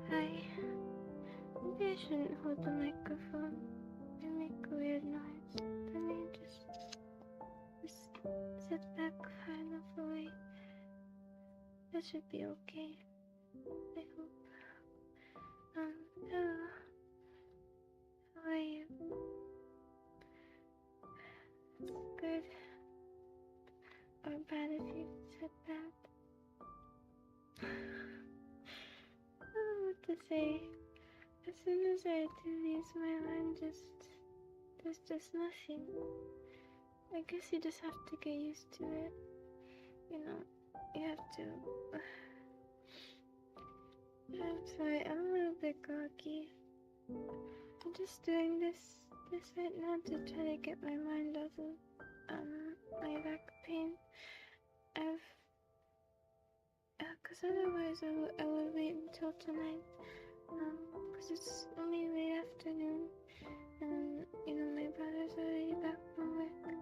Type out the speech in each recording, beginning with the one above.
Hi. Maybe I shouldn't hold the microphone. I make a weird noise. Let me just sit back far enough away. That should be okay. I hope. Hello. How are you? Good. Or bad if you said bad. I don't know what to say. As soon as I do these, my mind there's just nothing. I guess you just have to get used to it. You know, you have to. I'm sorry, I'm a little bit groggy. I'm just doing this right now to try to get my mind off of my back pain. Cause otherwise I would wait until tonight. Cause it's only late afternoon, and you know my brother's already back from work, and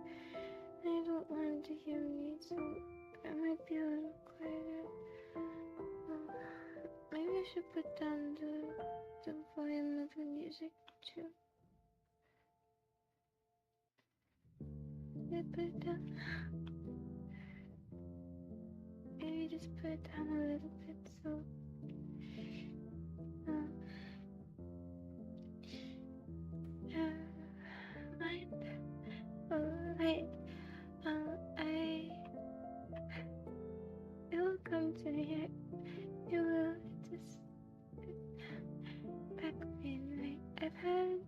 I don't want him to hear me, so I might be a little quieter. Maybe I should put down the volume of the music too. Did I put it down? Maybe just put it down a little bit so. Mind? Alright. It will come to me. It will. Just back pain, right? I've had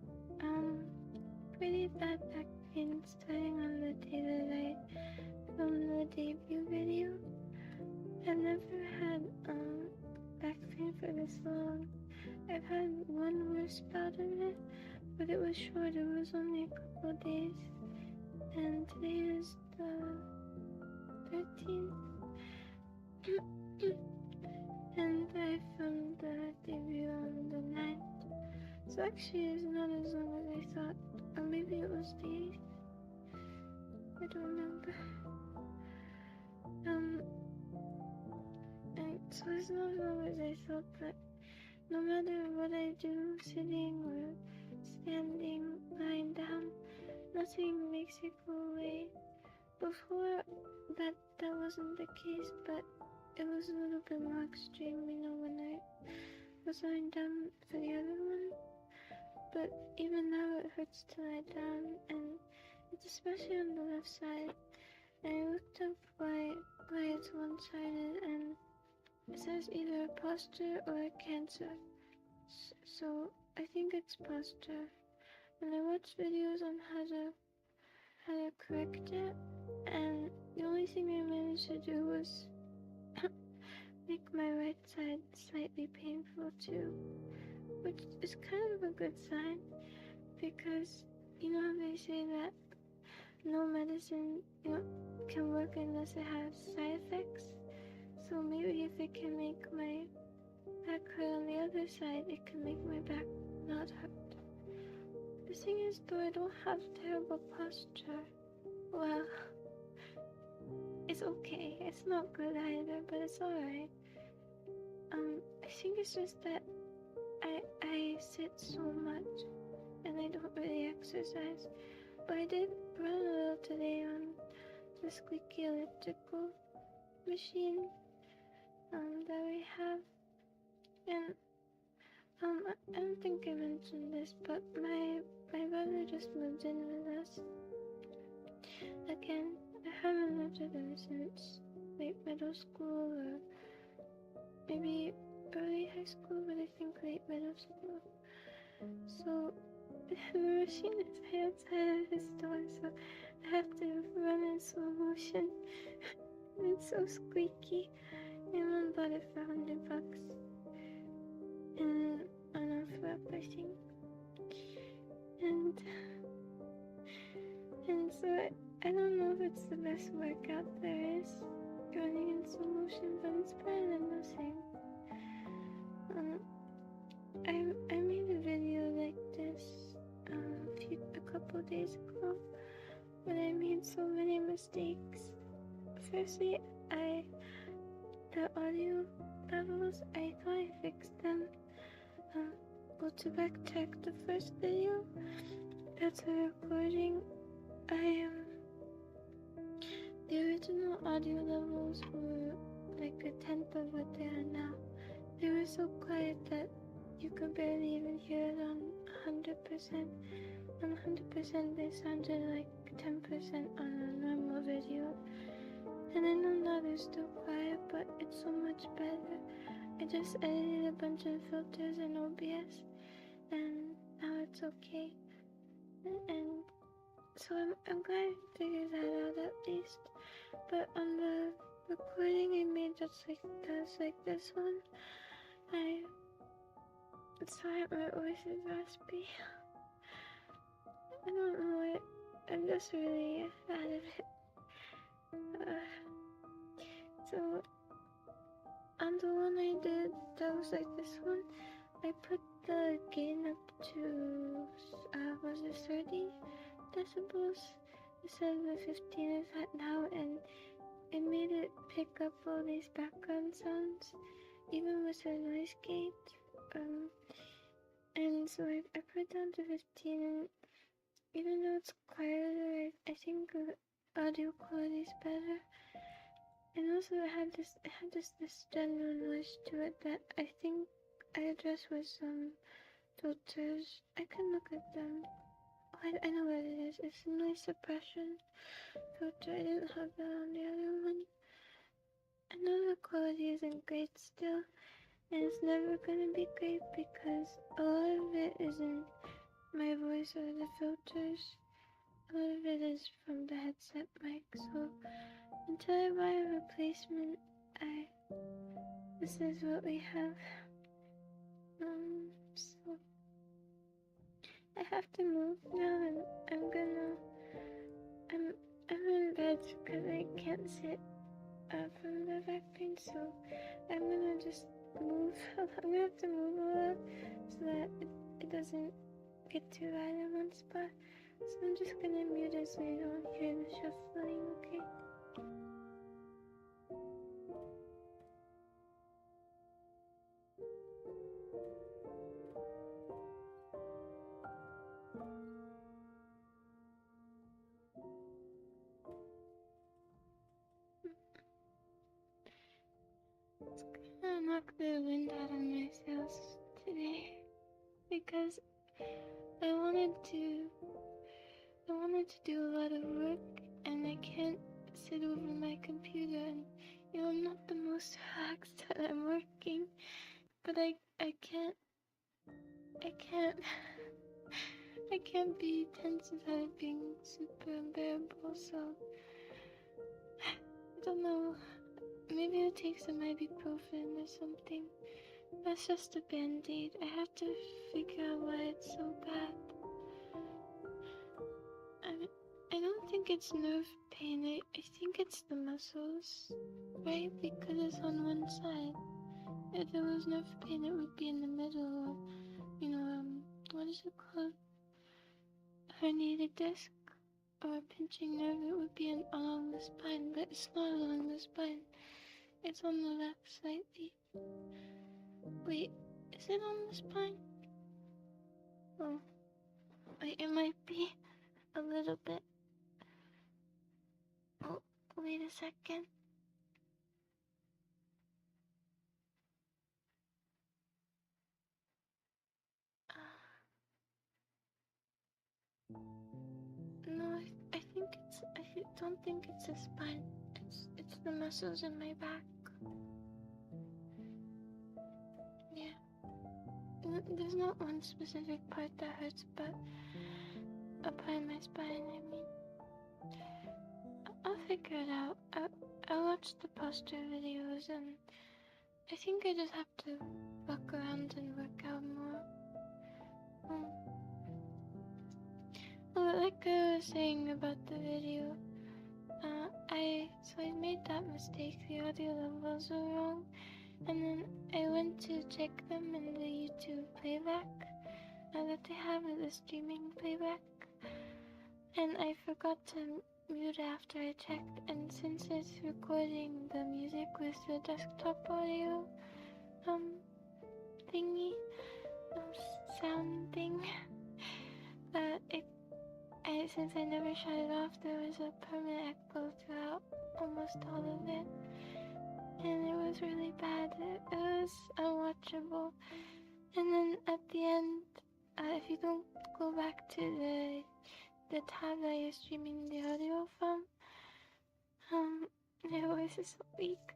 pretty bad back pain starting on the day that I filmed the debut video. I've never had back pain for this long. I've had one worse bout of it, but it was short. It was only a couple days, and today is the 13th. And I filmed the debut on the 9th, so actually it's not as long as I thought, or maybe it was the 8th, I don't remember. And so it's not as long as I thought, but no matter what I do, sitting or standing, lying down, nothing makes it go away. Before that wasn't the case, but it was a little bit more extreme, you know, when I was lying down for the other one. But even now it hurts to lie down, and it's especially on the left side. And I looked up why it's one-sided, and it says either a posture or a cancer. So I think it's posture. And I watched videos on how to correct it, and the only thing I managed to do was make my right side slightly painful too, which is kind of a good sign, because you know how they say that no medicine, you know, can work unless it has side effects. So maybe if it can make my back hurt on the other side, it can make my back not hurt. The thing is, though, I don't have terrible posture. Well, it's okay. It's not good either, but it's alright. I think it's just that I sit so much and I don't really exercise. But I did run a little today on the squeaky elliptical machine that we have. And I don't think I mentioned this, but my brother just moved in with us. Again, I haven't lived with him since late middle school or maybe early high school, but I think late middle school. So I've never seen his head outside of his door, so I have to run in slow motion. It's so squeaky. My mom bought it for $100 and on offer, I think. And so I don't know if it's the best workout there is, running in slow motion, but it's better than nothing. I made a video like this a couple days ago, but I made so many mistakes. Firstly, the audio levels, I thought I fixed them. Well, to backtrack the first video, that's a recording. The original audio levels were like a tenth of what they are now. They were so quiet that you could barely even hear it on 100%. On 100%, they sounded like 10% on a normal video. And I know now they're still quiet, but it's so much better. I just edited a bunch of filters in OBS, and now it's okay. And so I'm glad I figured that out at least. But on the recording I made that's like this one, sorry, my voice is raspy. I don't know it. I'm just really bad at it. So on the one I did that was like this one, I put the gain up to was it 30 decibels instead of the 15 it's at now, and it made it pick up all these background sounds even with the noise gate. And so I put it down to 15, and even though it's quieter, I think the audio quality is better. And also it had this general noise to it that I think I addressed with some filters. I can look at them. I know what it is. It's a noise suppression filter. I didn't have that on the other one. I know the quality isn't great still, and it's never gonna be great because a lot of it isn't my voice or the filters. A lot of it is from the headset mic, so until I buy a replacement, this is what we have. So I have to move now, and I'm in bed because I can't sit from the back pain, so I'm gonna just move. I'm gonna have to move a lot so that it doesn't get too bad in one spot. So I'm just gonna mute it so you don't hear the shuffling, okay? It's gonna knock the wind out of my sails today because I wanted to do a lot of work, and I can't sit over my computer, and I'm not the most relaxed that I'm working, but I can't be tense without it being super unbearable, so I don't know, maybe I'll take some ibuprofen or something. That's just a band-aid. I have to figure out why it's so bad. I don't think it's nerve pain. I think it's the muscles, right? Because it's on one side. If there was nerve pain, it would be in the middle, or, what is it called? Herniated disc, or a pinching nerve, it would be along the spine, but it's not along the spine. It's on the left slightly. Wait, is it on the spine? Oh, wait, it might be a little bit. Oh, wait a second. don't think it's the spine. It's the muscles in my back. Yeah. There's not one specific part that hurts, but a part of my spine, I mean. I'll figure it out. I watched the poster videos, and I think I just have to walk around and work out more. Well, like I was saying about the video, I made that mistake. The audio levels were wrong, and then I went to check them in the YouTube playback that they have in the streaming playback, and I forgot to mute after I checked. And since it's recording the music with the desktop audio thingy, sound thing, since I never shut it off, there was a permanent echo throughout almost all of it, and it was really bad. It was unwatchable. And then at the end, if you don't go back to the tab that you're streaming the audio from, my voice is so weak,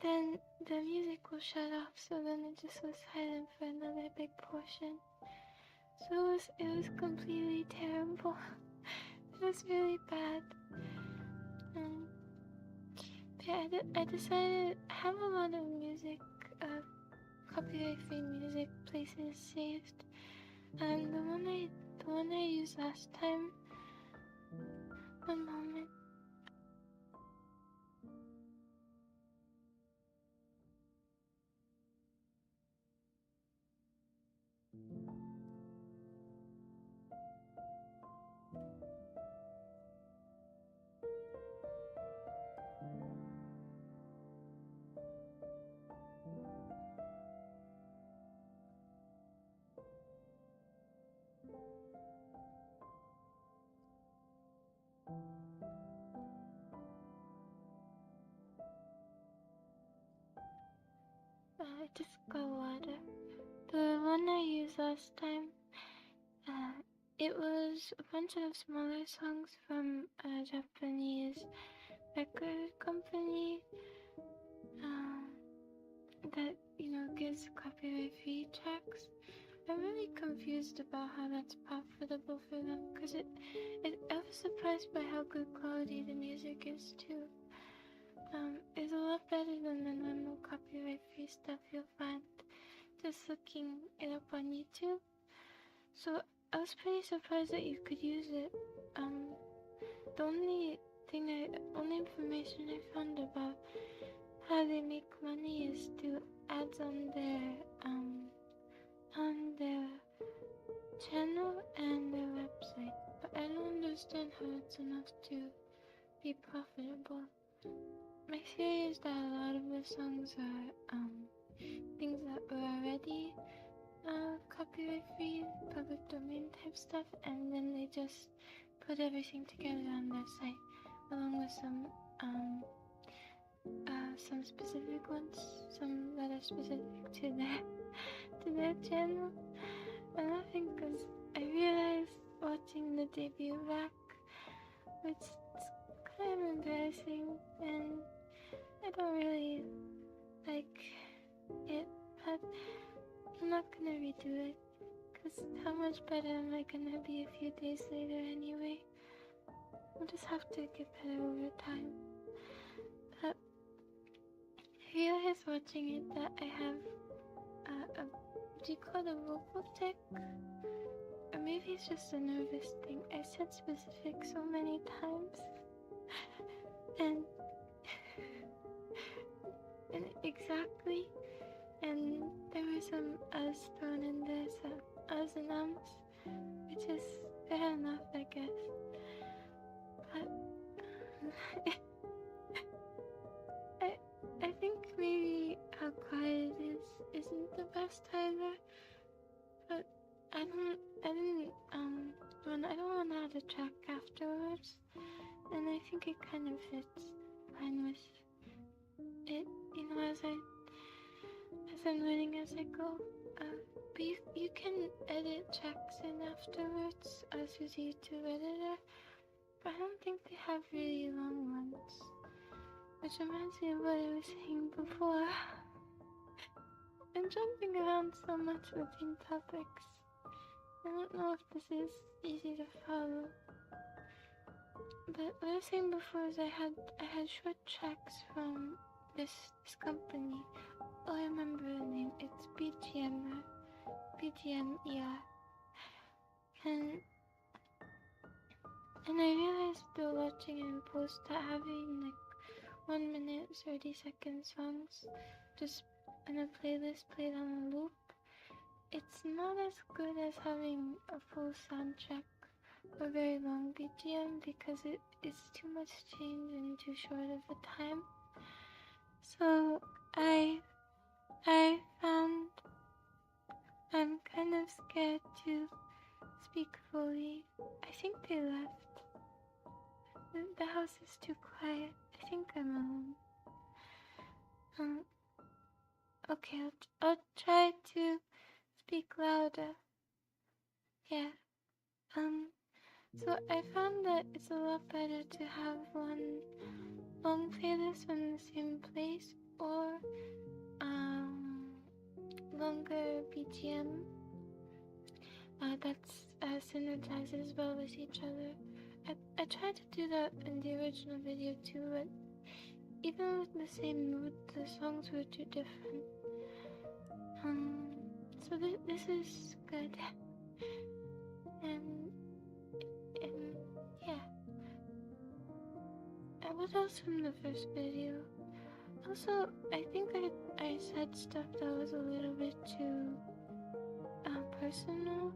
then the music will shut off, so then it just was silent for another big portion. So it was completely terrible. It was really bad. I decided I have a lot of music, copyright-free music places saved, and the one I used last time. One moment. I just got water. The one I used last time, it was a bunch of smaller songs from a Japanese record company that, gives copyright-free tracks. I'm really confused about how that's profitable for them, because I was surprised by how good quality the music is too. It's a lot better than the normal copyright-free stuff you'll find just looking it up on YouTube. So I was pretty surprised that you could use it. The only information I found about how they make money is through ads on their channel and their website. But I don't understand how it's enough to be profitable. My theory is that a lot of the songs are things that were already copyright free, public domain type stuff, and then they just put everything together on their site, along with some specific ones, some that are specific to their channel. I'm laughing because I realized watching the debut back, which is kind of embarrassing, and I don't really like it, but I'm not gonna redo it, because how much better am I gonna be a few days later anyway? I'll just have to get better over time. But I realized watching it that I have do you call it a vocal tick? Or maybe it's just a nervous thing. I said specific so many times. and exactly. And there were some us thrown in there, some us and ums, which is fair enough, I guess. But I think maybe how quiet it is isn't the best either. But I don't want to add a track afterwards, and I think it kind of fits fine with it, as I'm learning as I go. But you can edit tracks in afterwards as with YouTube editor, but I don't think they have really long ones. Which reminds me of what I was saying before. I'm jumping around so much between topics. I don't know if this is easy to follow. But what I was saying before is I had short tracks from this company. Oh, I remember the name. It's BGM, yeah. And I realized though watching it in post that having like 1 minute 30-second songs just in a playlist played on a loop, it's not as good as having a full soundtrack or very long BGM because it's too much change in too short of a time. So I found I'm kind of scared to speak fully. I think they left. The house is too quiet. I think I'm alone. Okay, I'll try to speak louder. Yeah. So I found that it's a lot better to have one long playlist in the same place or longer BGM that's synergizes well with each other. I tried to do that in the original video too, but even with the same mood, the songs were too different. So this is good. And yeah. And what else from the first video? Also, I think I said stuff that was a little bit too personal.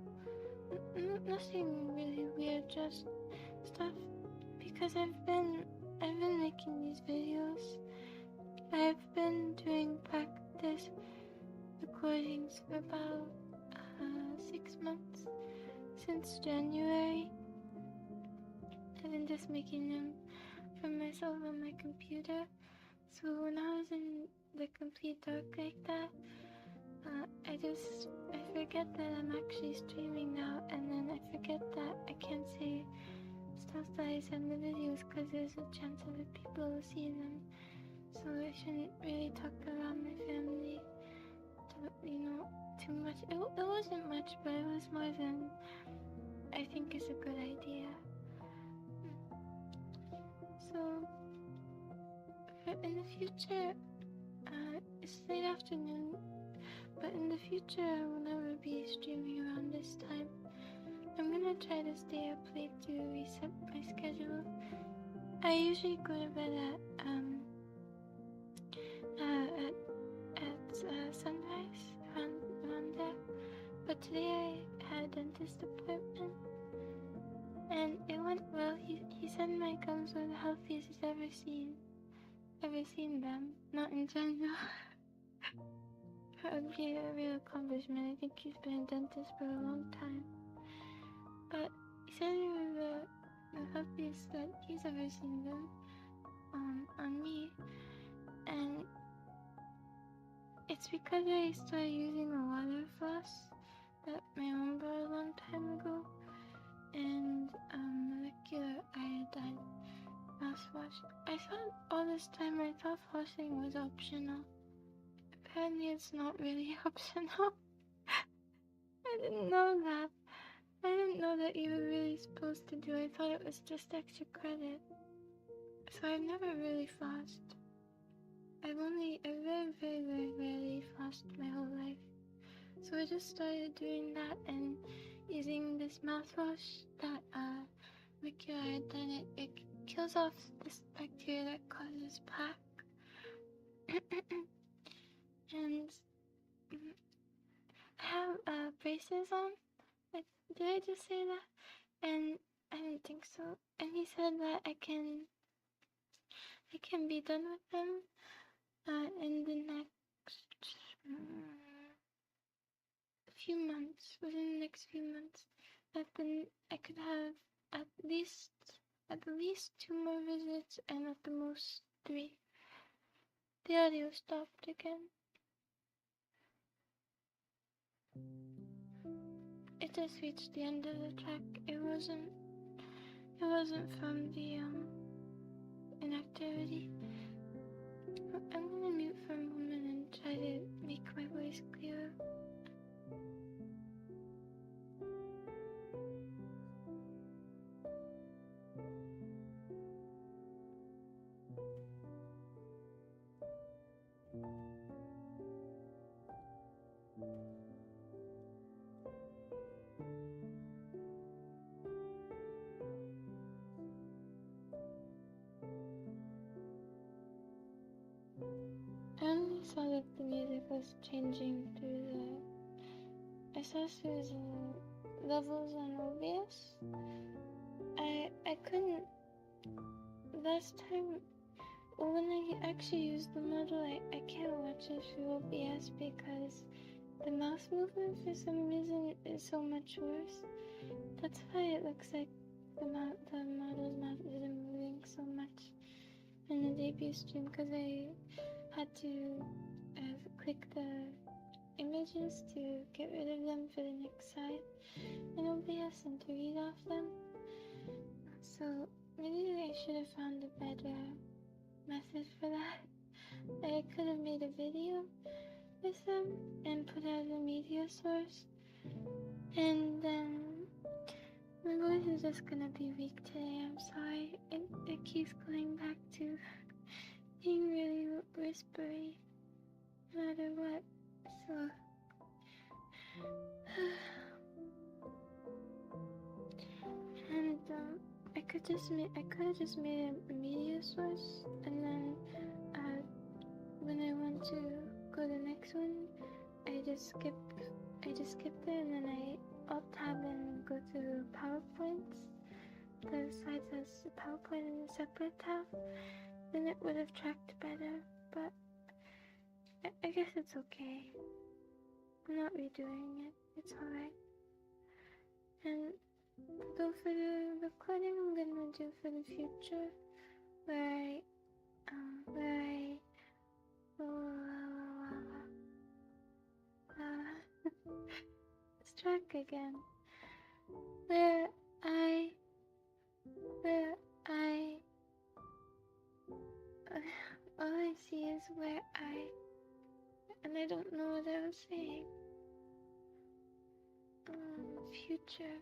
Nothing really weird, just stuff. Because I've been making these videos. I've been doing practice recordings for about 6 months. Since January. I've been just making them for myself on my computer. So when I was in the complete dark like that, I forget that I'm actually streaming now, and then I forget that I can't say stuff that I said in the videos because there's a chance other people will see them. So I shouldn't really talk around my family, too much. It wasn't much, but it was more than I think is a good idea. So, in the future, it's late afternoon, but in the future I will never be streaming around this time. I'm gonna try to stay up late to reset my schedule. I usually go to bed at sunrise, around there, but today I had a dentist appointment, and it went well. He said my gums were the healthiest he's ever seen them, not in general. That would be a real accomplishment. I think he's been a dentist for a long time. But he said they were the healthiest that he's ever seen them on me. And it's because I started using a water floss that my mom bought a long time ago. And molecular iodine mouthwash. I thought all this time flossing was optional. Apparently it's not really optional. I didn't know that. I didn't know that you were really supposed to do it. I thought it was just extra credit. So I've never really flossed. I very, very, very rarely flossed my whole life. So I just started doing that and using this mouthwash that molecular iodine. It kills off this bacteria that causes plaque. And I have braces on. Did I just say that? And I didn't think so. And he said that I can be done with them in the next few months. Within the next few months, that then I could have at least 2 more visits, and at the most 3. The audio stopped again. It just reached the end of the track. It wasn't It wasn't from the inactivity. I'm gonna mute for a moment and try to make my voice clearer. I only saw that the music was changing through the... I saw through the levels on OBS. I couldn't... Last time, when I actually used the model, I can't watch it through OBS because the mouse movement for some reason is so much worse. That's why it looks like the model's mouth isn't moving so much in the debut stream, because I had to click the images to get rid of them for the next side in OBS and to read off them. So maybe I should have found a better method for that. I could have made a video with them and put out a media source, and then my voice is just gonna be weak today. I'm sorry. It keeps going back to being really whispery, no matter what. So, and I could have just made a media source, and then when I want to go to the next one, I just skip it, and then I alt tab and go to PowerPoints. The side says PowerPoint in a separate tab. Then it would have tracked better, but I guess it's okay. I'm not redoing it. It's alright. And though for the recording I'm gonna do for the future, where I let's track again. Where I all I see is where and I don't know what I was saying. Future.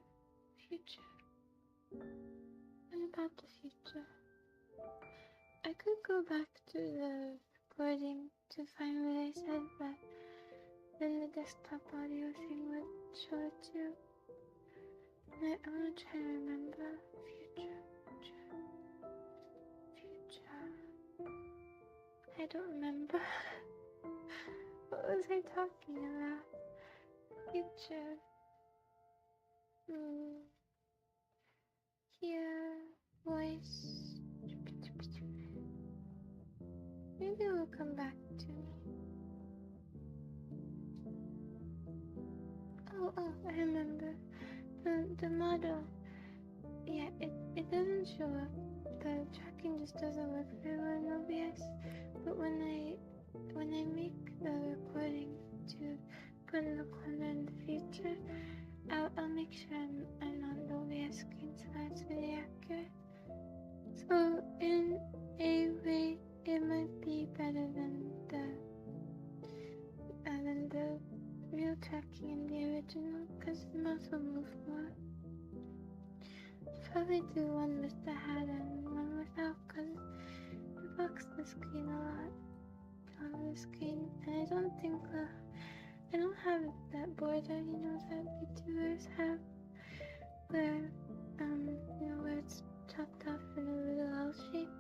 What about the future? I could go back to the recording to find what I said, but then the desktop audio thing would show it too. And I want to try to remember. Future. I don't remember. What was I talking about? Future. Here. Voice. Maybe it will come back to me. Oh, I remember. The model. Yeah, it doesn't show up. The tracking just doesn't work very well in OBS. But when I make the recording to put in the corner in the future, I'll make sure I'm on the OBS screen so that's really accurate. So in a way, it might be better than the real tracking in the original, because the mouse will move more. I'll probably do one with the hat and one without, because it blocks the screen a lot on the screen, and I don't think I don't have that border, that vtubers have, where where it's chopped off in a little L shape.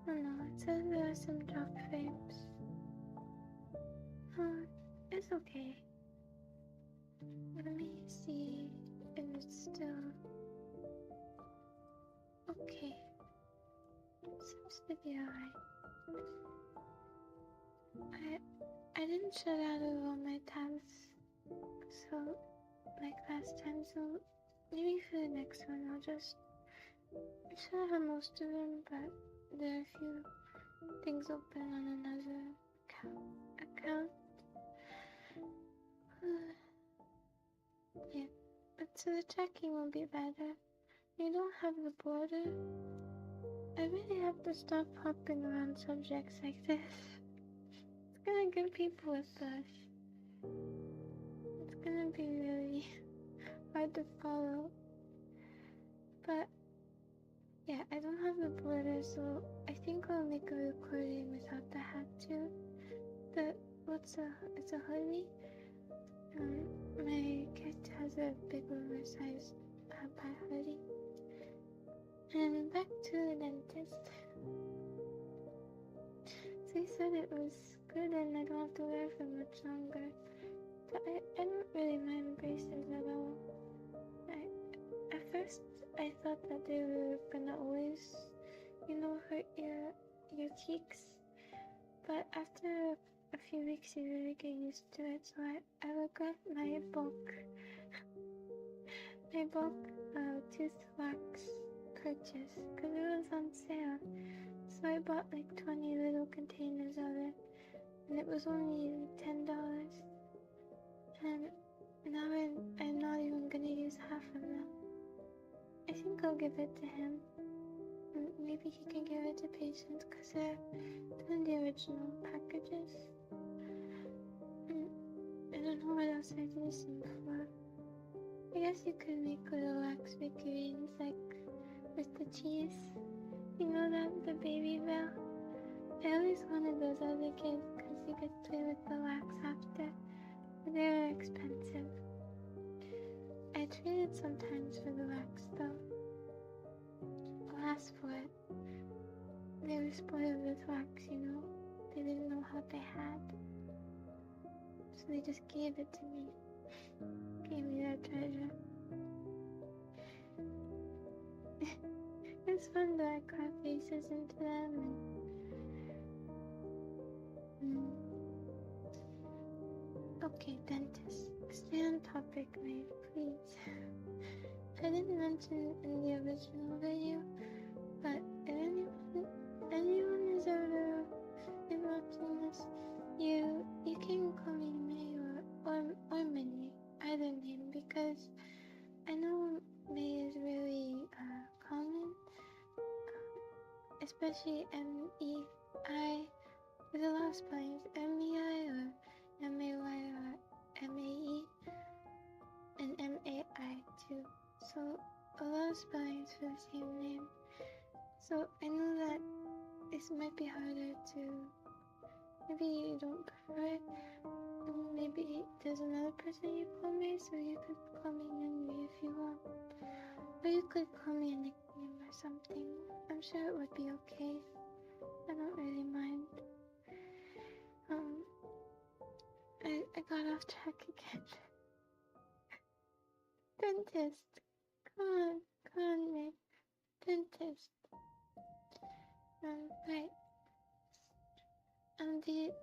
I don't know, it says there are some drop frames. It's okay. Let me see if it's still okay. Seems to be alright. I didn't shut out of all my tabs, so like last time, so maybe for the next one I'll just shut out most of them, but there are a few things open on another account. Yeah, but so the tracking will be better. You don't have the border. I really have to stop hopping around subjects like this. It's gonna get people with us. It's gonna be really hard to follow. But yeah, I don't have the border, so I think I'll make a recording without the hat too. It's a hoodie. My cat has a big oversized pie hoodie. And back to the dentist. So he said it was good and I don't have to wear for much longer. But I don't really mind braces at all. At first, I thought that they were gonna always, hurt your cheeks. But after a few weeks, you really get used to it. So I regret my bulk tooth wax purchase because it was on sale. So I bought like 20 little containers of it, and it was only $10. And now I'm not even gonna use half of them. I think I'll give it to him. And maybe he can give it to patients because they're in the original packages. I don't know what else I'd use them for. I guess you could make little wax figurines like with the cheese. You know that, the baby bell? I always wanted those as a kid because you could play with the wax after. But they were expensive. I traded sometimes for the wax though. I'll ask for it. They were spoiled with wax, They didn't know how they had. So they just gave it to me. Gave me their treasure. It's fun though, I carve faces into them and... Okay, dentist. Stay on topic, mate, please. I didn't mention in the original video, but if anyone is ever watching this, you can call me May or Minnie, either name, because I know May is really common, especially M-E-I, with a lot of spellings, M-E-I or M-A-Y or M-A-E, and M-A-I too. So a lot of spellings for the same name. So I know that this might be harder to, maybe you don't prefer it. Maybe there's another person you call me, so you could call me Minnie if you want. Or you could call me a nickname or something. I'm sure it would be okay. I don't really mind. I got off track again. Dentist. Come on, Nick. Dentist. Right.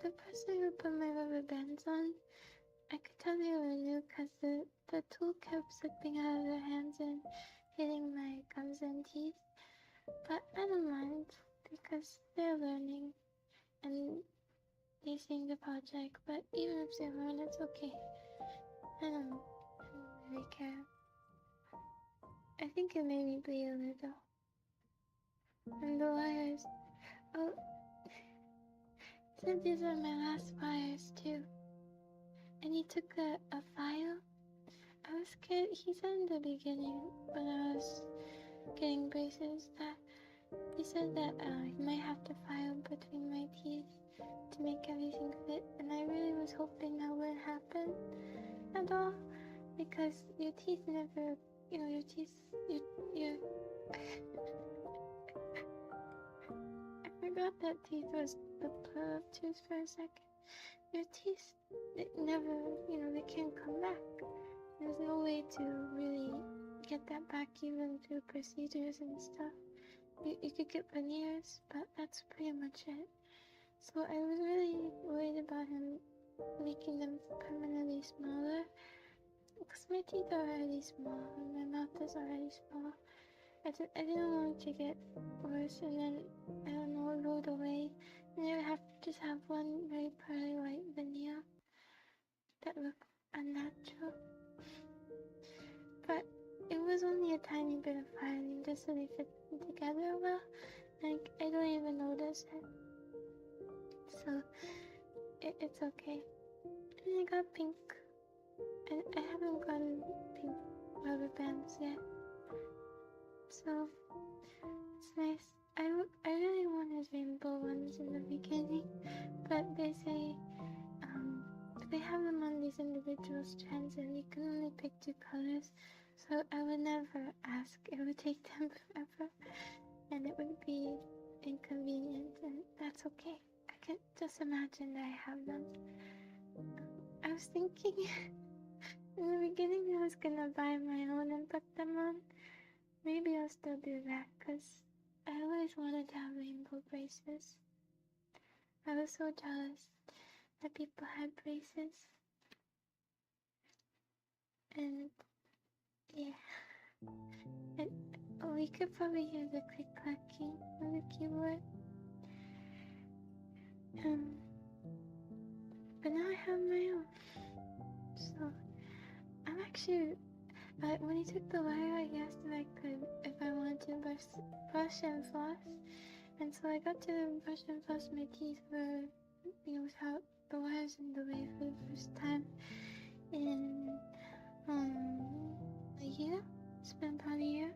The person who put my rubber bands on, I could tell they were new because the tool kept slipping out of their hands and hitting my gums and teeth. But I don't mind because they're learning and they seem to project. But even if they learn, it's okay. I don't really care. I think it made me bleed a little. And the wires, said these are my last wires too. And he took a file. I was scared. He said in the beginning when I was getting braces that he said that he might have to file between my teeth to make everything fit. And I really was hoping that wouldn't happen at all because your teeth never, your teeth, your I forgot that teeth was the plural of tooth for a second. Your teeth, it never, they can't come back. There's no way to really get that back even through procedures and stuff. You could get veneers, but that's pretty much it. So I was really worried about him making them permanently smaller because my teeth are already small and my mouth is already small. I didn't want it to get worse and then, I don't know, rolled away. And I would have to just have one very pearly white veneer that looked unnatural. But it was only a tiny bit of filing specificity fit together well. Like, I don't even notice it. So, it's okay. And I got pink. I haven't gotten pink rubber bands yet. So, it's nice. I really wanted rainbow ones in the beginning, but they say, they have them on these individual strands and you can only pick 2 colors. So I would never ask. It would take them forever and it would be inconvenient, and that's okay. I can just imagine that I have them. I was thinking in the beginning I was gonna buy my own and put them on. Maybe I'll still do that because I always wanted to have rainbow braces. I was so jealous that people had braces. And yeah. And we could probably hear the click-clacking on the keyboard. But now I have my own. So I'm actually, when he took the wire, I asked if I wanted to brush and floss. And so I got to brush and floss my teeth without the wires in the way for the first time in a year. It's been about a year.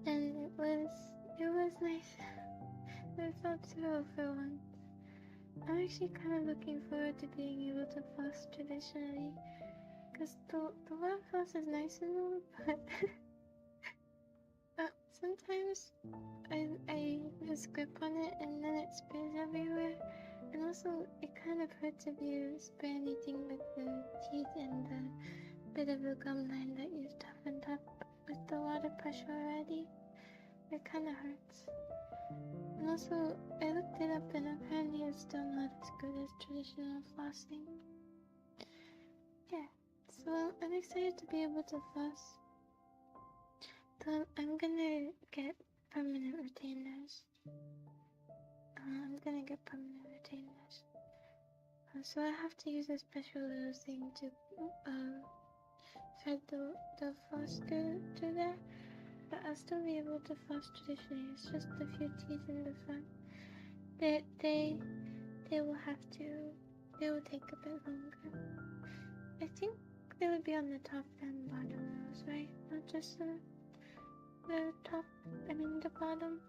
And it was nice. I felt thrilled for once. I'm actually kind of looking forward to being able to floss traditionally, because the wire floss is nice and all, but sometimes I just grip on it and then it sprays everywhere, and also it kind of hurts if you spray anything with the teeth and the bit of the gum line that you've toughened up with the water pressure already. It kind of hurts. And also, I looked it up and apparently it's still not as good as traditional flossing. Yeah, so I'm excited to be able to floss. So I'm gonna get permanent retainers. So I have to use a special little thing to thread the floss through there. But I'll still be able to floss traditionally. It's just a few teeth in the front. They will take a bit longer. I think they would be on the top and bottom rows, right? Not just the top, the bottom.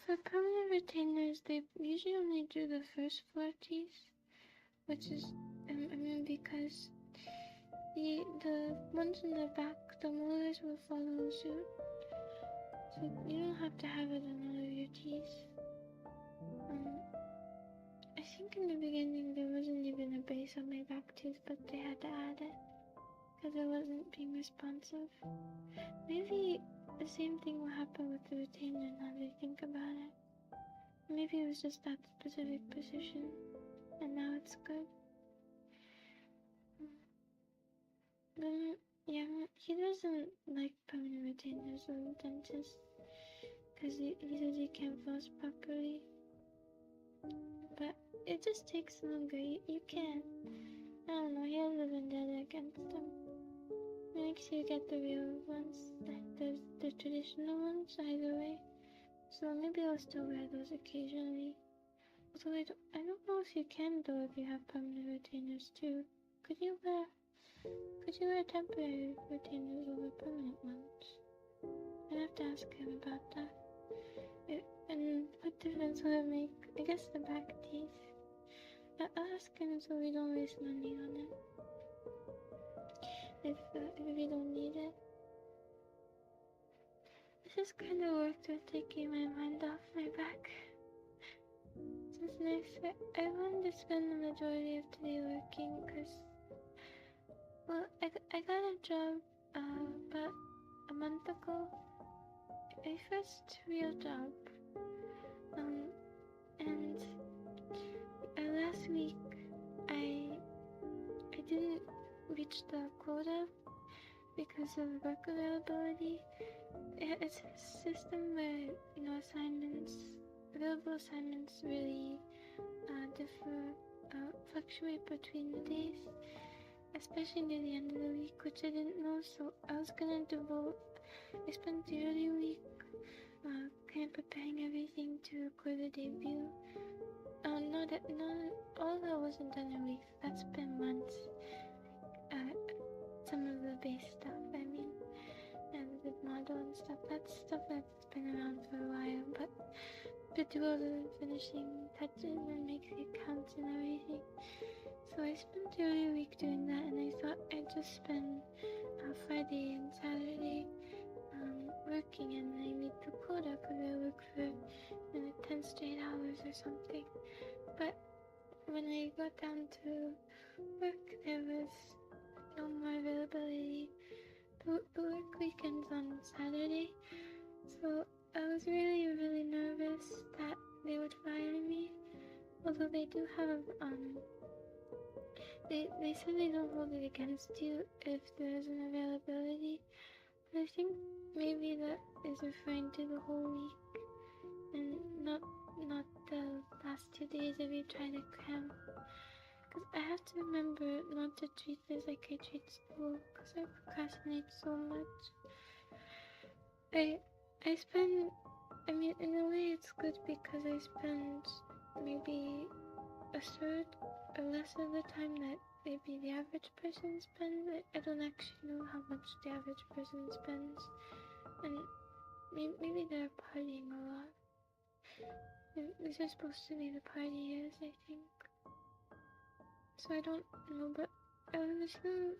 For permanent retainers, they usually only do the first 4 teeth, which is, because the ones in the back, the molars will follow suit. So you don't have to have it on all of your teeth. I think in the beginning there wasn't even a base on my back tooth, but they had to add it because it wasn't being responsive. Maybe the same thing will happen with the retainer now that I think about it. Maybe it was just that specific position, and now it's good. Yeah, he doesn't like permanent retainers or the dentist because he says he can't floss properly. But it just takes longer. You can't. I don't know, he has a vendetta against them. Make sure you get the real ones, like the traditional ones, either way. So maybe I'll still wear those occasionally. Although I don't know if you can though if you have permanent retainers too. Could you wear temporary retainers over permanent ones? I'd have to ask him about that. And what difference will it make? I guess the back teeth. I'll ask him so we don't waste money on it. If we don't need it. This is kind of worked with taking my mind off my back. Since I wanted to spend the majority of today working because, well, I got a job about a month ago. My first real job. And last week I didn't reach the quota because of work availability. It's a system where available assignments really fluctuate between the days, especially near the end of the week, which I didn't know, so I was gonna devote, I spent the early week kind of preparing everything to record the debut. Not all that wasn't done in weeks, that's been months. Some of the base stuff, I mean, and the model and stuff, that's stuff that's been around for a while, but to do all the finishing touches and make the accounts and everything. So I spent the early week doing that, and I thought I'd just spend Friday and Saturday working, and I meet the quota because I work for 10 straight hours or something. But when I got down to work, there was no more availability. The work weekend's on Saturday, so I was really, really nervous that they would fire me. Although they do have, they said they don't hold it against you if there's an availability. But I think maybe that is referring to the whole week and not the last 2 days if you try to cram. Because I have to remember not to treat this like I treat school, because I procrastinate so much. I mean, in a way it's good because I spend maybe a third or less of the time that maybe the average person spends. I don't actually know how much the average person spends, and maybe they're partying a lot. These are supposed to be the party years, I think. So I don't know, but I would assume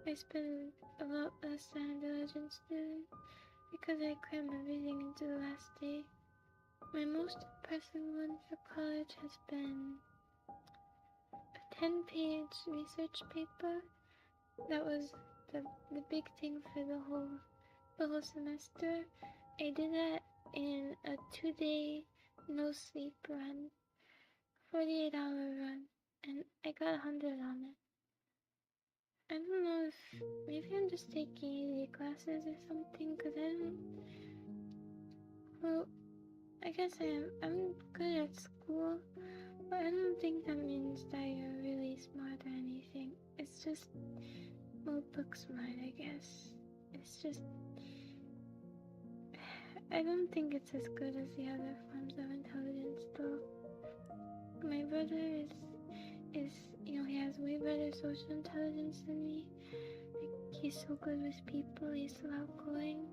I spend a lot less than a diligent student because I cram everything into the last day. My most impressive one for college has been a 10-page research paper. That was the big thing for the whole semester. I did that in a 2-day no sleep run, 48-hour run, and I got 100 on it. I don't know if maybe I'm just taking easy classes or something, because well, I guess I'm good at school, but I don't think that means that you're really smart or anything. It's just book smart, I guess. It's just, I don't think it's as good as the other forms of intelligence, though. My brother is he has way better social intelligence than me. Like, he's so good with people, he's so outgoing,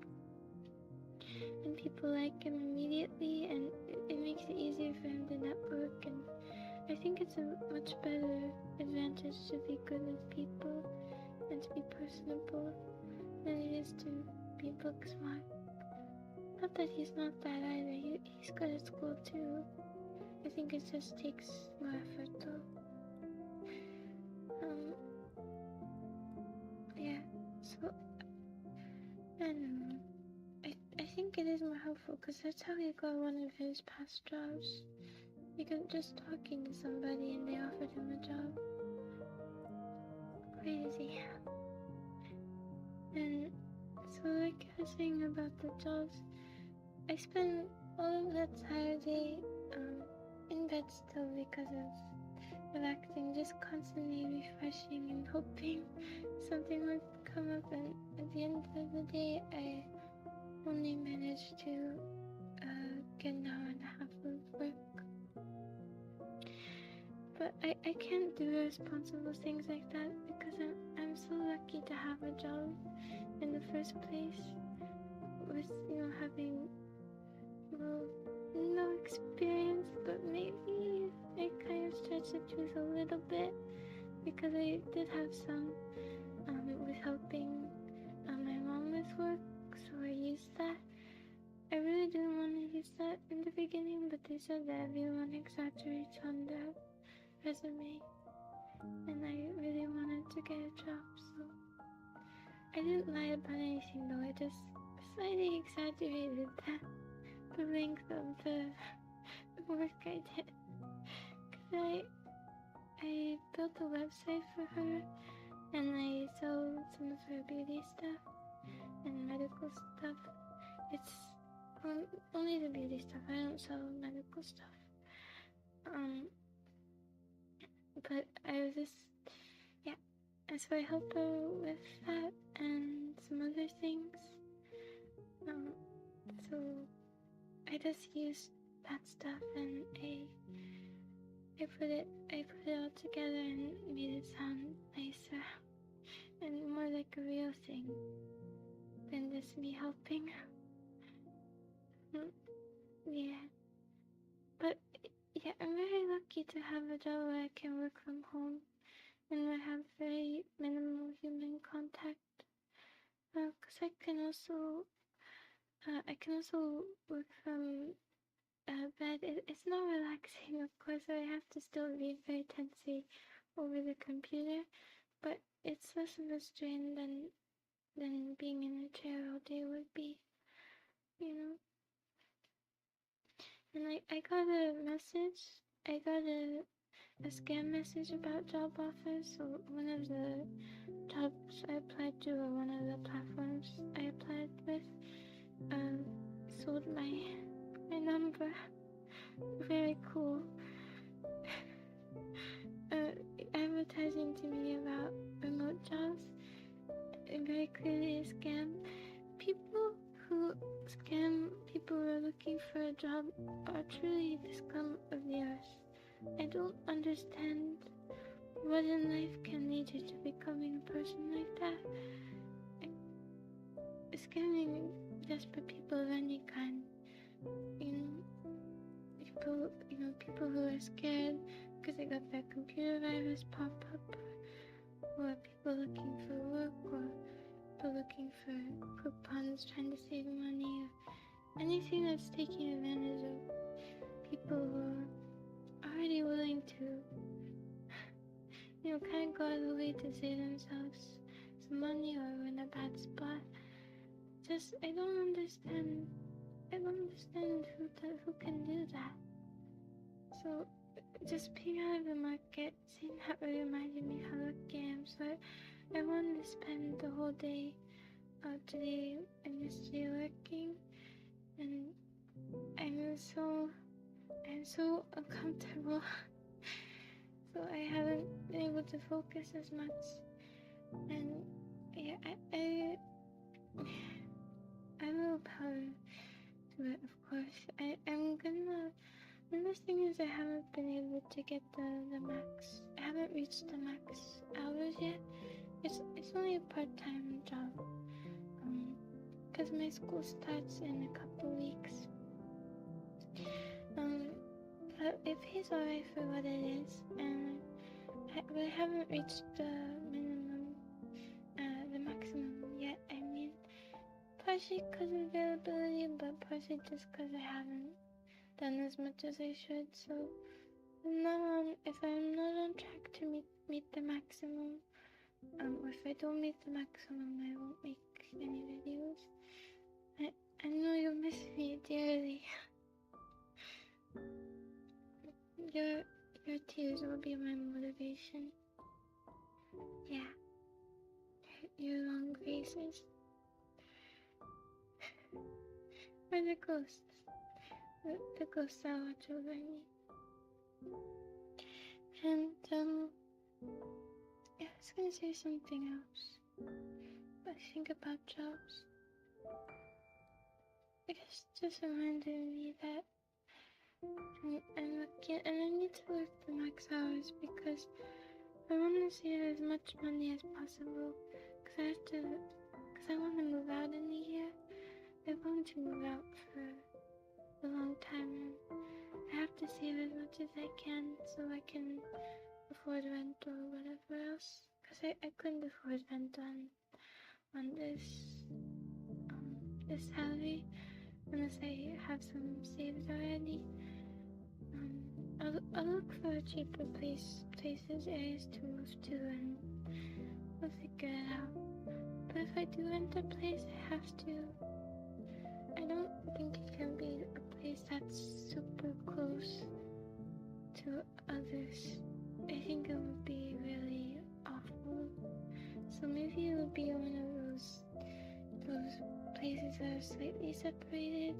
and people like him immediately, and it makes it easier for him to network, and I think it's a much better advantage to be good with people and to be personable than it is to be book smart. Not that he's not that either, he's good at school too. I think it just takes more effort though. Yeah, so, I don't know. I think it is more helpful because that's how he got one of his past jobs. Because just talking to somebody and they offered him a job. Crazy. And so like I was saying about the jobs, I spent all of that Saturday in bed still because of relaxing, just constantly refreshing and hoping something would come up, and at the end of the day I only managed to get an hour and a half of work. But I can't do irresponsible things like that because I'm so lucky to have a job in the first place with having no experience, but maybe I kind of stretched the truth a little bit because I did have some with helping my mom with work, so I used that. I really didn't want to use that in the beginning, but they said that everyone exaggerates on their resume, and I really wanted to get a job, so I didn't lie about anything though. I just slightly exaggerated the length of the work I did, because I built a website for her, and I sell some of her beauty stuff and medical stuff. It's only the beauty stuff, I don't sell medical stuff. But I was just, And so I help her with that and some other things. So I just used that stuff and I put it all together and made it sound nicer and more like a real thing than just me helping. Yeah. But yeah, I'm very lucky to have a job where I can work from home and I have very minimal human contact. Cause I can also work from bed. It's not relaxing, of course. I have to still be very tensy over the computer, but it's less of a strain than being in a chair all day would be, you know. And I got a message. I got a scam message about job offers. So one of the jobs I applied to, or one of the platforms I applied with, sold my number. Very cool. Advertising to me about remote jobs, and very clearly a scam. People who scam people who are looking for a job are truly the scum of the earth. I don't understand what in life can lead you to becoming a person like that. Scamming desperate people of any kind. People who are scared because they got that computer virus pop up, or people looking for work, or people looking for coupons, trying to save money, or anything that's taking advantage of people who are already willing to, kind of go out of the way to save themselves some money or in a bad spot. I don't understand who can do that. So, just being out of the market, seeing that really reminded me how lucky I am. So I wanted to spend the whole day today and yesterday working, and I'm so uncomfortable. So I haven't been able to focus as much, and yeah, I will power to it, of course. I'm gonna. Another thing is I haven't been able to get the max. I haven't reached the max hours yet. It's only a part-time job. Cause my school starts in a couple weeks. But it pays alright for what it is, and I haven't reached the minimum, the maximum yet. I mean, partially because of availability, but partially just because I haven't done as much as I should. So if I'm not on track to meet the maximum, or if I don't meet the maximum, I won't make any videos. I know you'll miss me dearly. Your tears will be my motivation. Yeah. Your long faces. Or the ghosts. The ghosts that watch over me. And yeah, I was gonna say something else. But I think about jobs. I guess just reminded me that I'm lucky, and I need to work the max hours because I want to save as much money as possible. Because I want to move out in a year. I'm going to move out for a long time, and I have to save as much as I can so I can afford rent or whatever else. Because I couldn't afford rent on this salary unless I have some saved already. I'll look for cheaper areas to move to, and we'll figure it out. But if I do rent a place, I don't think it can be a place that's super close to others. I think it would be really awful. So maybe it would be one of those places that are slightly separated,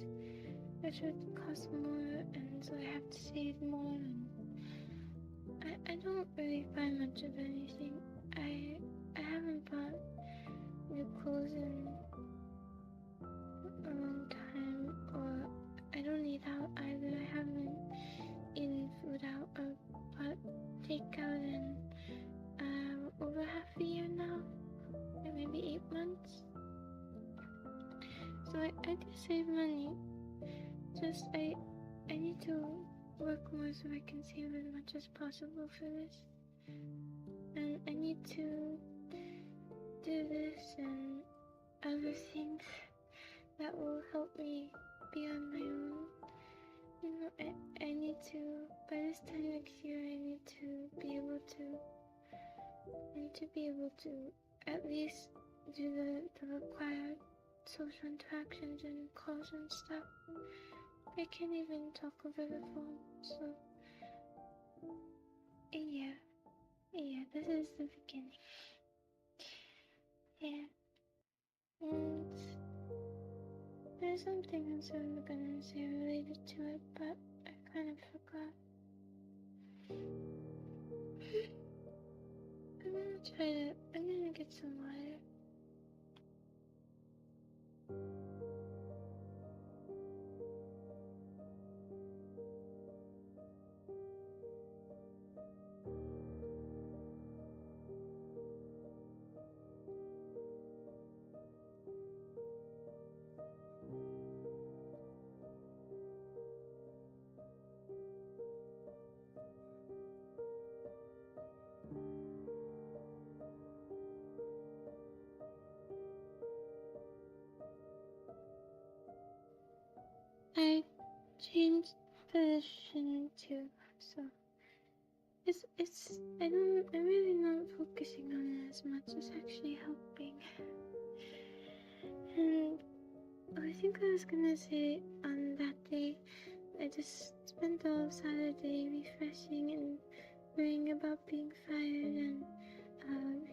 which would cost more, and so I have to save more. And I don't really buy much of anything. bought new clothes in a long time, or I don't eat out either. I haven't eaten food out or bought takeout in over half a year now, or maybe 8 months. So I do save money. Just I need to work more so I can save as much as possible for this. And I need to do this and other things that will help me be on my own. You know, I need to, by this time next year, I need to be able to at least do the required social interactions and calls and stuff. I can't even talk over the phone, so yeah, this is the beginning. Yeah, and there's something else I was gonna say related to it, but I kind of forgot. I'm gonna get some water. I changed position too, so I'm really not focusing on it as much. It's actually helping. And I think I was gonna say on that day, I just spent all of Saturday refreshing and worrying about being fired and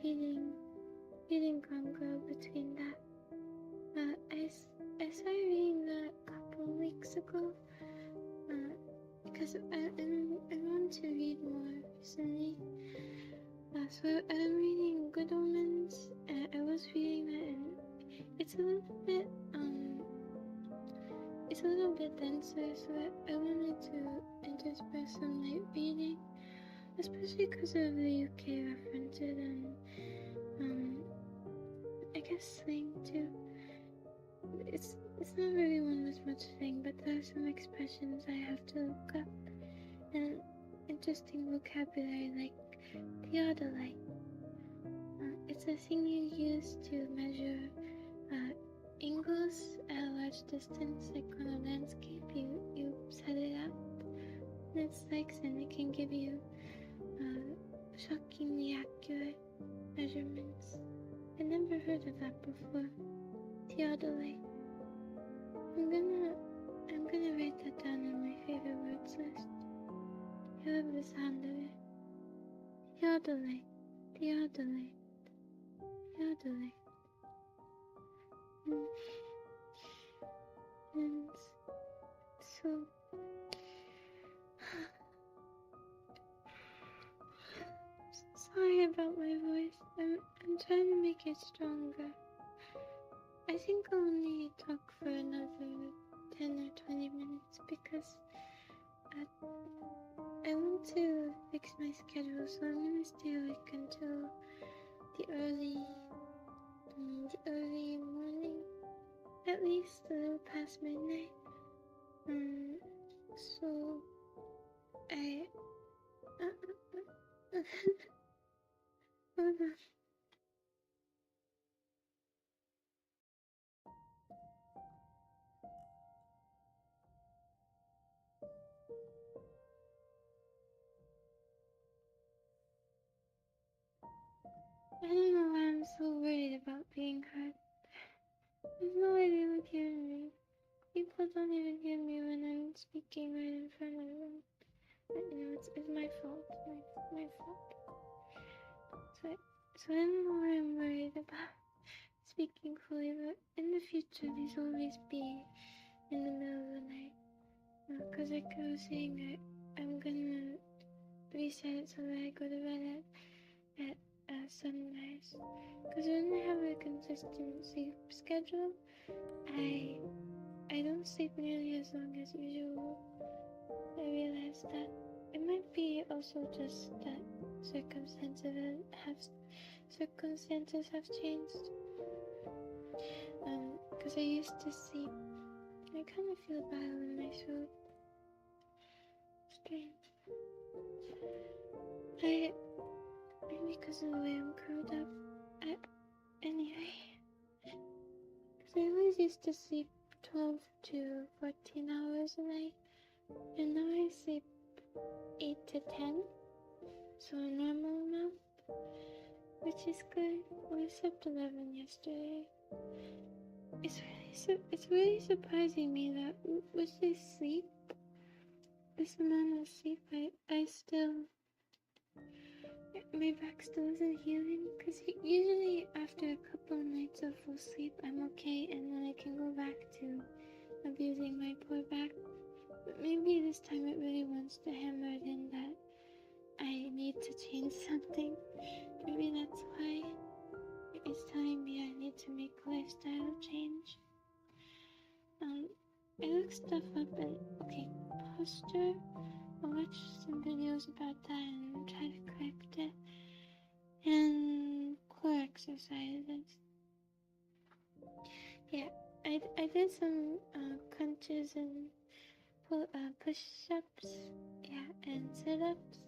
reading Gone Girl between that. I started reading that a couple weeks ago because I want to read more recently. So I'm reading Good Omens. I was reading that, and it's a little bit denser. So I wanted to intersperse some light reading, especially because of the UK references and I guess slang too. It's not really one with much slang, but there are some expressions I have to look up and interesting vocabulary like theodolite. It's a thing you use to measure angles at a large distance, like on a landscape. You set it up, and it's like, and it can give you shockingly accurate measurements. I never heard of that before. Theodolite. I'm gonna write that down on my favorite words list. I love the sound of it. Theodolite. Theodolite. Theodolite. And so sorry about my voice. I'm trying to make it stronger. I think I'll only talk for another 10 or 20 minutes because I want to fix my schedule, so I'm gonna stay awake until the early morning, at least a little past midnight. So I hold on. I don't know why I'm so worried about being heard. There's no way they would hear me. People don't even hear me when I'm speaking right in front of them. You know, it's my fault. My fault. So I don't know why I'm worried about speaking fully, but in the future, these will always be in the middle of the night. Because like I was saying, I'm gonna reset it so that I go to bed at sunrise. Because when I have a consistent sleep schedule, I don't sleep nearly as long as usual. I realized that it might be also just that circumstances have changed. Because I used to sleep, I kind of feel bad in my throat. Strange. Maybe because of the way I'm curled up. Anyway, because I always used to sleep 12 to 14 hours a night, and now I sleep 8 to 10, so a normal amount, which is good. Well, I slept 11 yesterday. It's really surprising me that with this amount of sleep, my back still isn't healing, because usually after a couple of nights of full sleep, I'm okay, and then I can go back to abusing my poor back. But maybe this time it really wants to hammer it in that I need to change something. Maybe that's why it's telling me I need to make a lifestyle change. I looked stuff up and, posture. I'll watch some videos about that and try to correct it. And core exercises. Yeah, I did some crunches and push-ups, and sit-ups.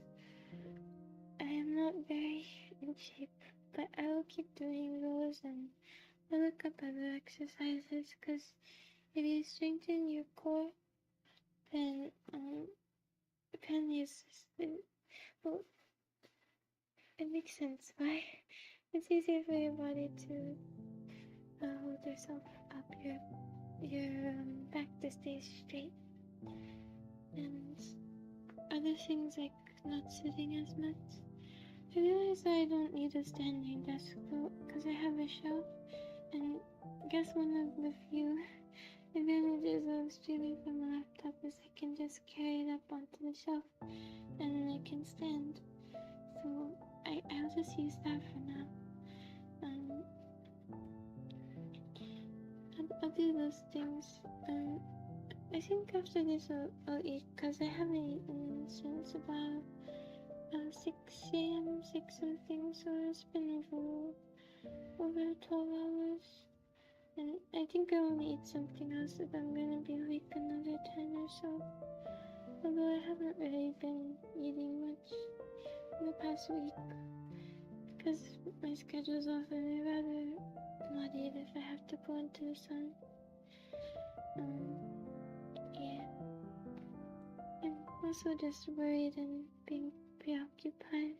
I am not very in shape, but I will keep doing those, and I'll look up other exercises, because if you strengthen your core, then apparently it makes sense why it's easier for your body to hold yourself up, your back to stay straight, and other things like not sitting as much. I realize that I don't need a standing desk though, because I have a shelf, and I guess one of the few advantages of streaming from a laptop is I can just carry it up onto the shelf, and then I can stand. So I'll just use that for now. I'll do those things. I think after this I'll eat, because I haven't eaten since about 6 a.m., 6 something, so it's been over 12 hours. And I think I want to eat something else if I'm gonna be awake another 10 or so. Although I haven't really been eating much in the past week, because my schedule's off and I'd rather not eat if I have to go into the sun. I'm also just worried and being preoccupied.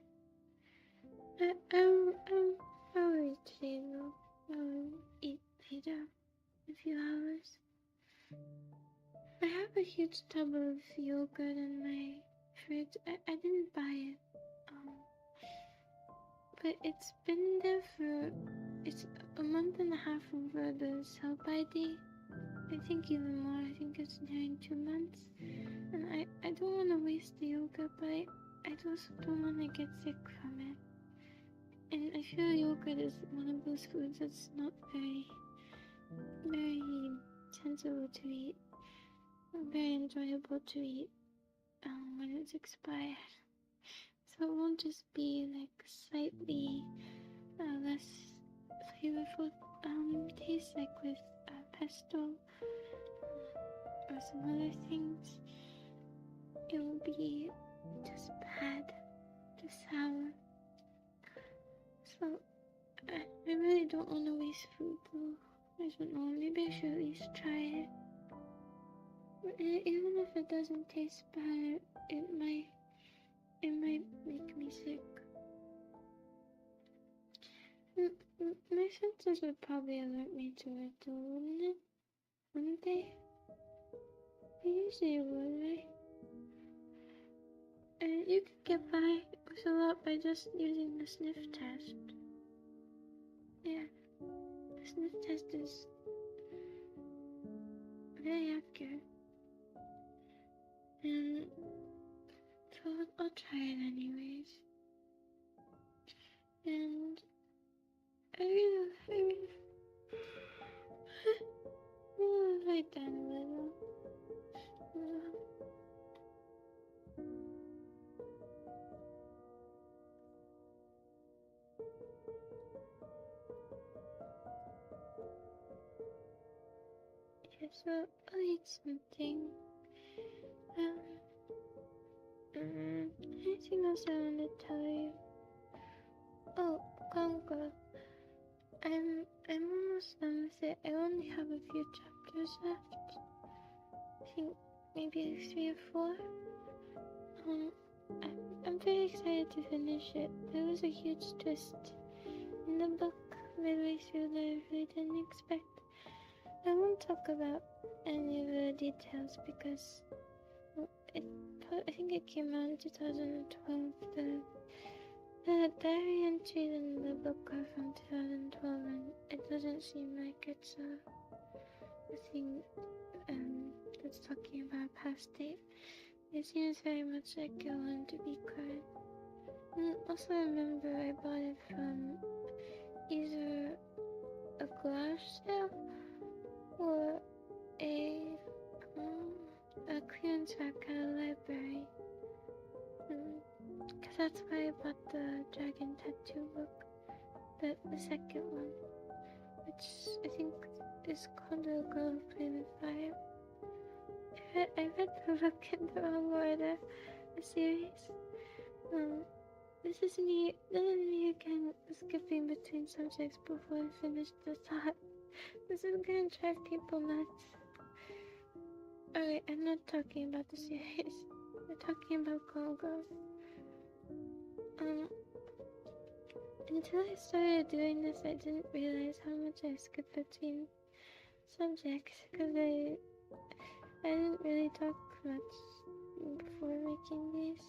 I'll eat today though. I'll eat later, in a few hours. I have a huge tub of yogurt in my fridge. I didn't buy it, but it's been there it's a month and a half over the sell-by date. I think even more. I think it's nearing 2 months. And I don't want to waste the yogurt, but I also don't want to get sick from it. And I feel yogurt is one of those foods that's not very sensible to eat, very enjoyable to eat when it's expired. So it won't just be like slightly less flavorful taste, like with pesto or some other things. It will be just bad, just sour. So I really don't want to waste food though. I don't know, maybe I should at least try it. Even if it doesn't taste bad, it might make me sick. My senses would probably alert me to it though, wouldn't it? Wouldn't they? They usually would, right? And you could get by with a lot by just using the sniff test. Yeah, the sniff test is very accurate. And so I'll try it anyways. and I really write down a little. Yeah, so I'll eat something. Anything else I want to tell you? Oh, Congo. I'm almost done with it. I only have a few chapters left. I think maybe 3 or 4. I'm very excited to finish it. There was a huge twist in the book midway through that I really didn't expect. I won't talk about any of the details because I think it came out in 2012. The diary entries in the book are from 2012, and it doesn't seem like it's a thing that's talking about past date. It seems very much like it wanted to be current. And also remember I bought it from either a garage sale or a clearance rack at a library. Because that's why I bought the Dragon Tattoo book, the second one, which I think is called The Girl Who Played with Fire. I read the book in the wrong order, the series. This is me again skipping between subjects before I finish the thought. This is gonna drive people nuts. Alright, I'm not talking about the series. We're talking about Congo. Until I started doing this, I didn't realize how much I skipped between subjects because I didn't really talk much before making these.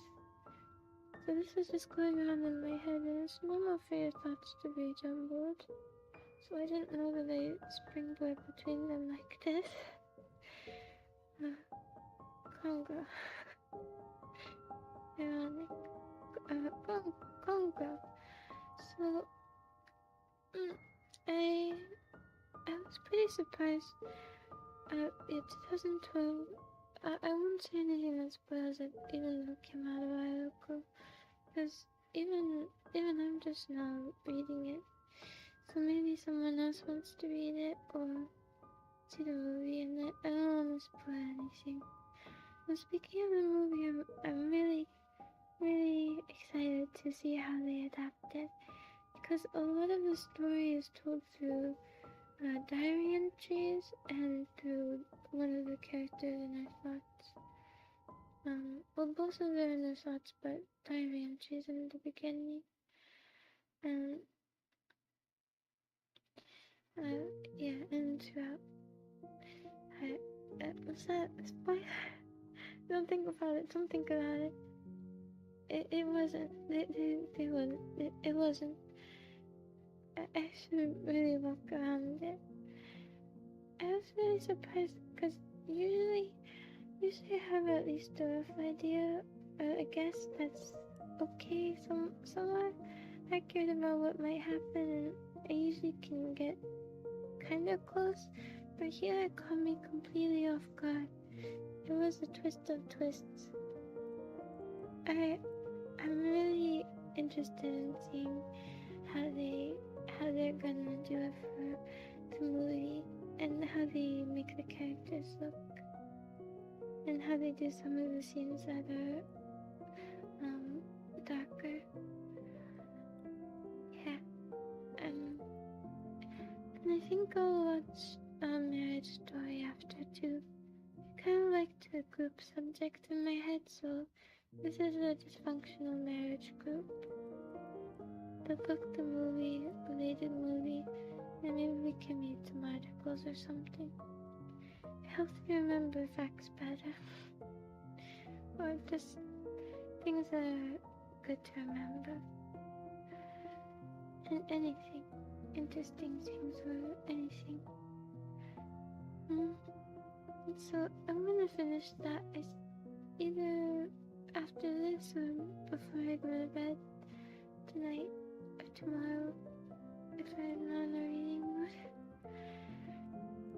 So this was just going on in my head, and it's normal for your thoughts to be jumbled. So I didn't know that I springboard between them like this. Congo. Ironic. Congo. So, I was pretty surprised. 2012. I won't say anything that spoils it, even though it came out a while ago, because even I'm just now reading it. So maybe someone else wants to read it or see the movie, and I don't want to spoil anything. But speaking of the movie, I'm really excited to see how they adapt it, because a lot of the story is told through diary entries and through one of the characters in their thoughts. Well, both of them in their thoughts, but diary entries in the beginning. Yeah, and throughout. Was that a spoiler? Don't think about it. Don't think about it. It wasn't. They wouldn't. It wasn't. I should really walk around it. I was really surprised because usually I have at least a rough idea, a guess that's okay, somewhat accurate about what might happen, and I usually can get kind of close. But here it caught me completely off guard. It was a twist of twists. I'm really interested in seeing how they're gonna do it for the movie, and how they make the characters look, and how they do some of the scenes that are darker. Yeah. And I think I'll watch Marriage Story after too. I kind of like to group subject in my head, so this is a dysfunctional marriage group. The book, the movie, related movie, and maybe we can read some articles or something. It helps me remember facts better. Or just things that are good to remember. And anything. Interesting things or anything. So I'm gonna finish that either after this or before I go to bed tonight or tomorrow if I'm not in a reading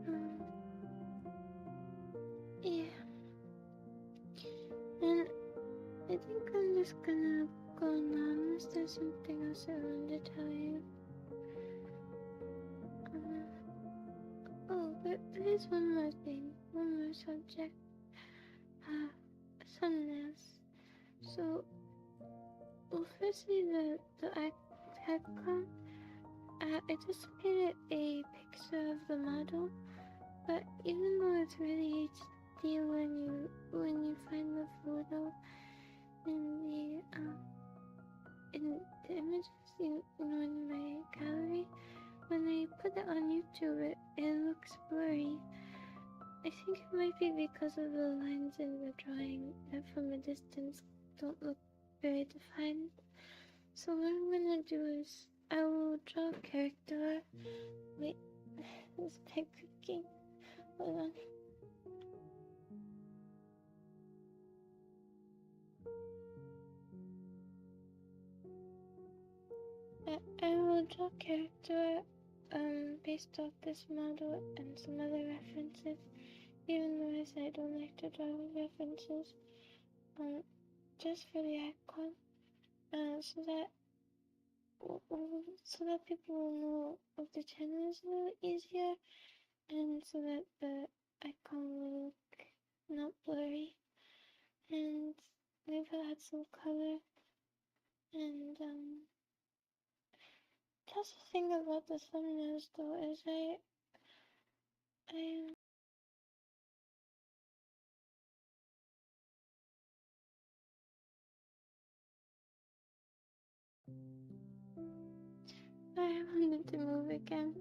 mood. Yeah. And I think I'm just gonna go now unless there's something else I wanted to tell you. But there's one more thing, one more subject. Thumbnails. So, well, firstly, the icon, I just painted a picture of the model, but even though it's really HD when you find the photo in the images in my gallery, when I put it on YouTube, it looks blurry. I think it might be because of the lines in the drawing that from a distance don't look very defined. So what I'm gonna do is I will draw a character. Wait, this pig cooking. Hold on. I will draw a character based off this model and some other references. Even though I said I don't like to draw references, just for the icon, so that people will know of the channel is a little easier, and so that the icon will look not blurry, and maybe I'll add some color, and just the thing about the thumbnails though is I wanted to move again.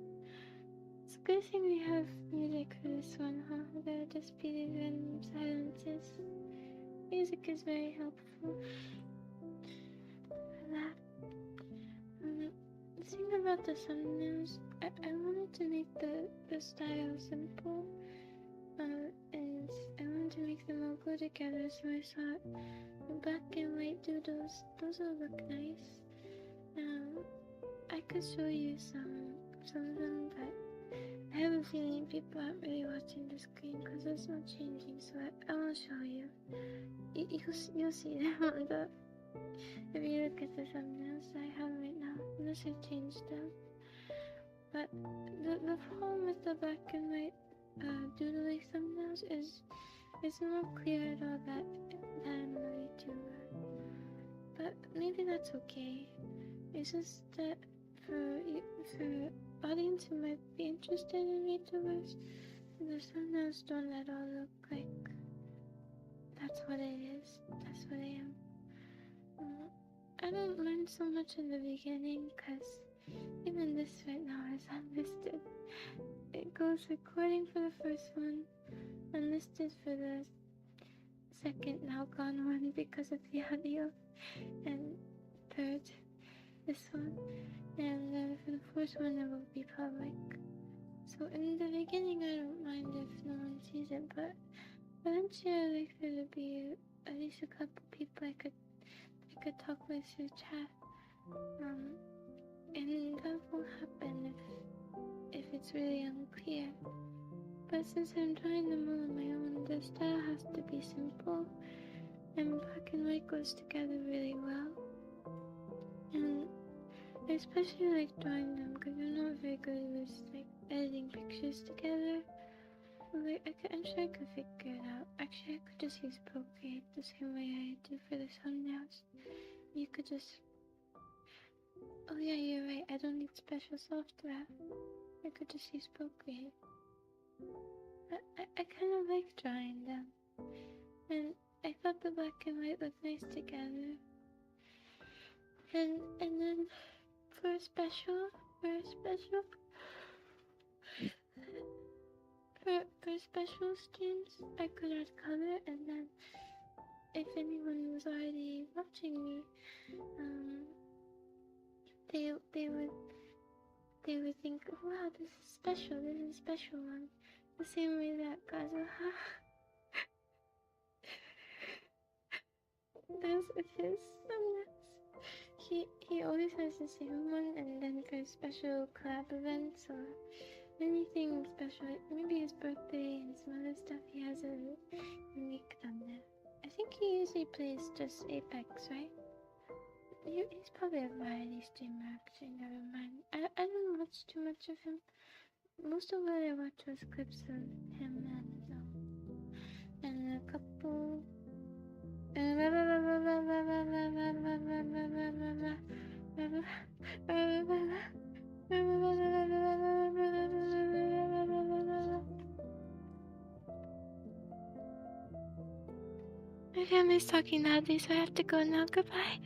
It's a good thing we have music for this one, huh? There'll just be these random silences. Music is very helpful for that. The thing about the thumbnails, I wanted to make the style simple, and I wanted to make them all go together, so I thought the black and white doodles, those will look nice. I could show you some of them, but I have a feeling people aren't really watching the screen because it's not changing, so I won't show you. You'll see them if you look at the thumbnails I have right now, unless I change them. But the problem with the black and white doodly thumbnails is it's not clear at all that I'm a vtuber. But maybe that's okay. It's just that for audience who might be interested in VTubers, the thumbnails don't at all look like that's what it is. That's what I am. I don't learn so much in the beginning because even this right now is unlisted. It goes recording for the first one, unlisted for the second now gone one because of the audio, and third this one, and then for the fourth one it will be public. So in the beginning I don't mind if no one sees it, but eventually I'd like there to be at least a couple people I could talk with through chat, and that won't happen if it's really unclear. But since I'm drawing them all on my own, the style has to be simple, and black and white goes together really well. And I especially like drawing them because I'm not very good with like editing pictures together. Like I'm sure I could figure it out. Actually, I could just use Procreate the same way I do for the thumbnails. You could just... Oh yeah, you're right. I don't need special software. I could just use Procreate. I kind of like drawing them, and I thought the black and white looked nice together. And then for special streams, I could add color, and then if anyone was already watching me, they would think, wow, this is special one. The same way that Kazuha does with his thumbnails. he always has the same one, and then for special collab events or anything special, maybe his birthday and some other stuff, he has a unique thumbnail. I think he usually plays just Apex, right? He's probably a variety streamer, actually, never mind. I don't watch too much of him. Most of what I watch was clips of him and a couple... My family's talking loudly, so I have to go now. Goodbye.